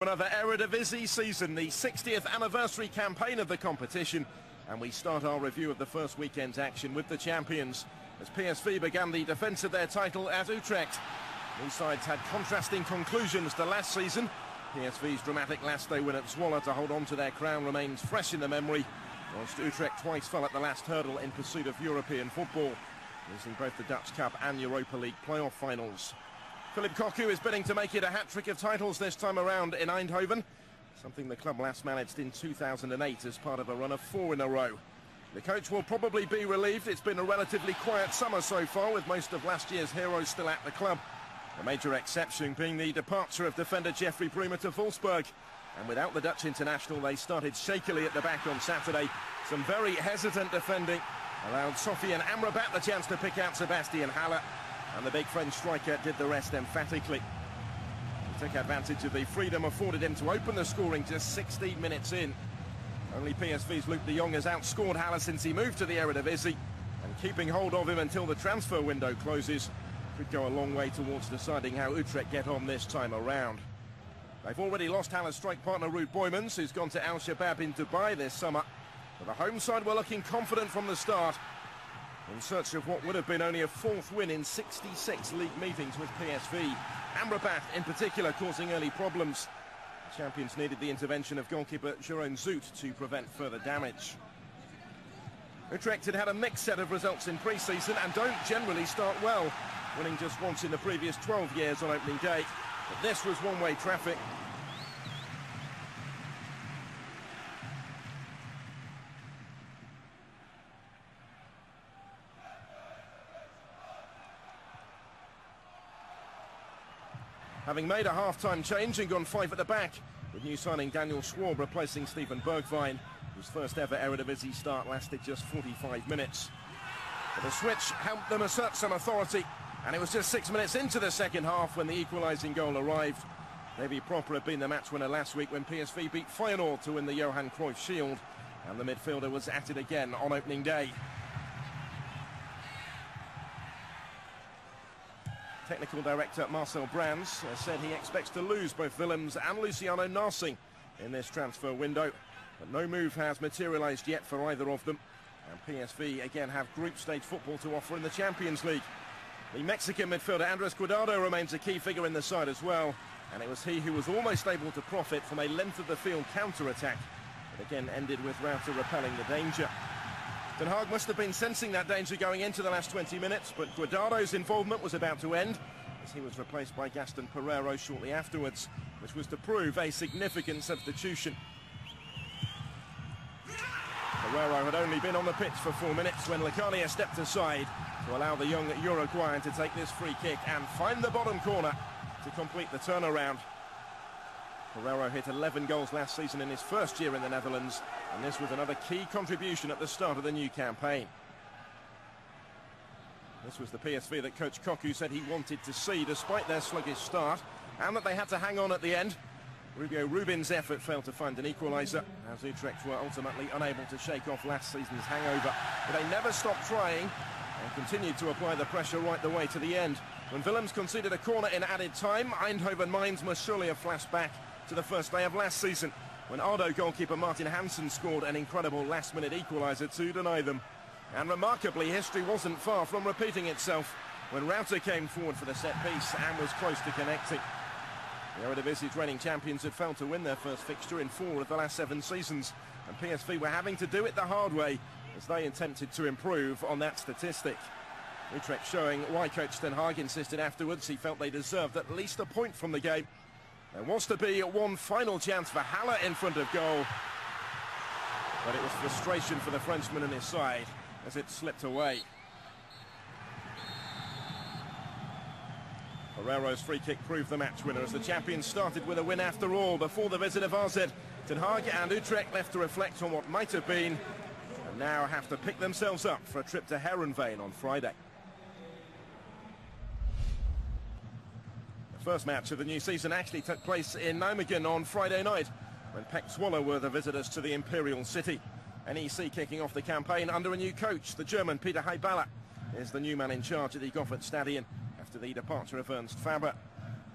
Another Eredivisie season, the 60th anniversary campaign of the competition, and we start our review of the first weekend's action with the champions as PSV began the defence of their title at Utrecht. These sides had contrasting conclusions to last season. PSV's dramatic last-day win at Zwolle to hold on to their crown remains fresh in the memory, whilst Utrecht twice fell at the last hurdle in pursuit of European football, losing both the Dutch Cup and Europa League playoff finals. Philip Cocu is bidding to make it a hat-trick of titles this time around in Eindhoven, something the club last managed in 2008 as part of a run of 4 in a row. The coach will probably be relieved. It's been a relatively quiet summer so far, with most of last year's heroes still at the club. The major exception being the departure of defender Jeffrey Bruma to Wolfsburg. And without the Dutch international, they started shakily at the back on Saturday. Some very hesitant defending allowed Sofiane Amrabat the chance to pick out Sebastian Haller, and the big French striker did the rest emphatically. He took advantage of the freedom afforded him to open the scoring just 16 minutes in. Only PSV's Luc de Jong has outscored Haller since he moved to the Eredivisie, and keeping hold of him until the transfer window closes could go a long way towards deciding how Utrecht get on this time around. They've already lost Haller's strike partner Ruud Boymans, who's gone to Al Shabab in Dubai this summer. But the home side were looking confident from the start, in search of what would have been only a 4th win in 66 league meetings with PSV. Amrabat in particular causing early problems. The champions needed the intervention of goalkeeper Jeroen Zoet to prevent further damage. Utrecht had a mixed set of results in pre-season and don't generally start well, winning just once in the previous 12 years on opening day. But this was one-way traffic. Having made a half-time change and gone 5 at the back, with new signing Daniel Schwab replacing Steven Bergwijn, whose first ever Eredivisie start lasted just 45 minutes. But the switch helped them assert some authority, and it was just 6 minutes into the second half when the equalising goal arrived. Davy Pröpper had been the match winner last week when PSV beat Feyenoord to win the Johan Cruyff Shield, and the midfielder was at it again on opening day. Technical director Marcel Brands said he expects to lose both Willems and Luciano Narsing in this transfer window, but no move has materialised yet for either of them, and PSV again have group stage football to offer in the Champions League. The Mexican midfielder Andres Guardado remains a key figure in the side as well, and it was he who was almost able to profit from a length of the field counter-attack that again ended with Rauter repelling the danger. Den Haag must have been sensing that danger going into the last 20 minutes, but Guardado's involvement was about to end as he was replaced by Gaston Pereiro shortly afterwards, which was to prove a significant substitution. Pereiro had only been on the pitch for 4 minutes when Lecania stepped aside to allow the young Uruguayan to take this free kick and find the bottom corner to complete the turnaround. Pereiro hit 11 goals last season in his first year in the Netherlands, and this was another key contribution at the start of the new campaign. This was the PSV that coach Cocu said he wanted to see despite their sluggish start, and that they had to hang on at the end. Rubio Rubin's effort failed to find an equaliser, as Utrecht were ultimately unable to shake off last season's hangover. But they never stopped trying and continued to apply the pressure right the way to the end. When Willems conceded a corner in added time, Eindhoven minds must surely have flashed back to the first day of last season, when Ardo goalkeeper Martin Hansen scored an incredible last-minute equaliser to deny them. And remarkably, history wasn't far from repeating itself when Rauter came forward for the set-piece and was close to connecting. The Eredivisie's reigning champions had failed to win their first fixture in 4 of the last 7 seasons, and PSV were having to do it the hard way as they attempted to improve on that statistic. Utrecht showing why coach Den Haag insisted afterwards he felt they deserved at least a point from the game. There was to be one final chance for Haller in front of goal, but it was frustration for the Frenchman and his side as it slipped away. Pereiro's free kick proved the match winner as the champions started with a win after all before the visit of AZ. Den Haag and Utrecht left to reflect on what might have been, and now have to pick themselves up for a trip to Heerenveen on Friday. The first match of the new season actually took place in Nijmegen on Friday night, when PEC Zwolle were the visitors to the Imperial City. NEC kicking off the campaign under a new coach. The German Peter Heibala is the new man in charge at the Goffert Stadion after the departure of Ernst Faber.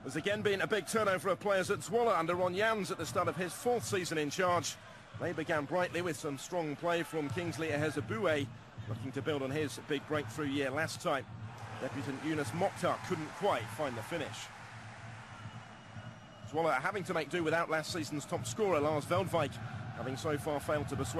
There's again been a big turnover of players at Zwolle under Ron Jans at the start of his 4th season in charge. They began brightly with some strong play from Kingsley Ehezebue, looking to build on his big breakthrough year last time. Debutant Yunus Mokhtar couldn't quite find the finish. Zwolle are having to make do without last season's top scorer Lars Veldwijk, having so far failed to persuade